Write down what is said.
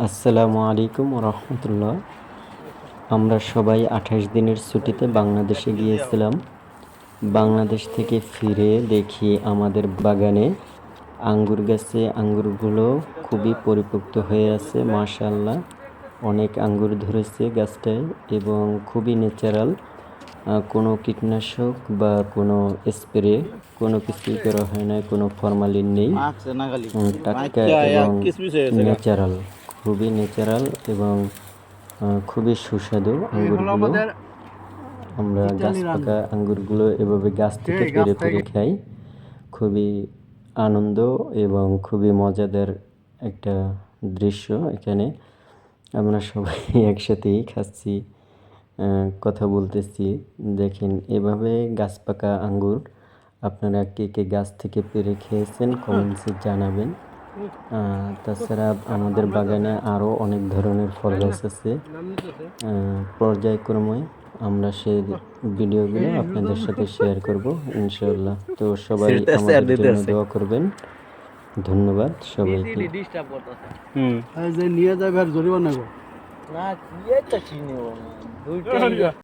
আসসালামু আলাইকুম রহমতুল্লাহ। আমরা সবাই 28 দিনের ছুটিতে বাংলাদেশে গিয়েছিলাম। বাংলাদেশ থেকে ফিরে দেখি আমাদের বাগানে আঙ্গুর গাছে আঙ্গুরগুলো খুবই পরিপক্ব হয়ে আছে, মাশাআল্লাহ। অনেক আঙ্গুর ধরেছে গাছটায় এবং খুবই ন্যাচারাল। কোনো কীটনাশক বা কোনো স্প্রে কোনো কিছুই করা হয় না, কোনো ফরমালিন নেই। টাটকা এবং ন্যাচারাল, খুবই ন্যাচারাল এবং খুবই সুস্বাদু আঙ্গুরগুলো। আমরা গাছ পাকা আঙ্গুরগুলো এভাবে গাছ থেকে পেড়ে পেড়ে খাই। খুবই আনন্দ এবং খুবই মজাদার একটা দৃশ্য। এখানে আমরা সবাই একসাথেই খাচ্ছি, কথা বলতেছি। দেখেন এভাবে গাছ পাকা আঙ্গুর আপনারা কে কে গাছ থেকে পেড়ে খেয়েছেন কমেন্টসে জানাবেন। তাছাড়া আমাদের বাগানে আরও অনেক ধরনের ফল গাছ আছে। পর্যায়ক্রমে আমরা সেই ভিডিওগুলো আপনাদের সাথে শেয়ার করব ইনশাআল্লাহ। তো সবাই আমাদের জন্য দোয়া করবেন। ধন্যবাদ সবাইকে।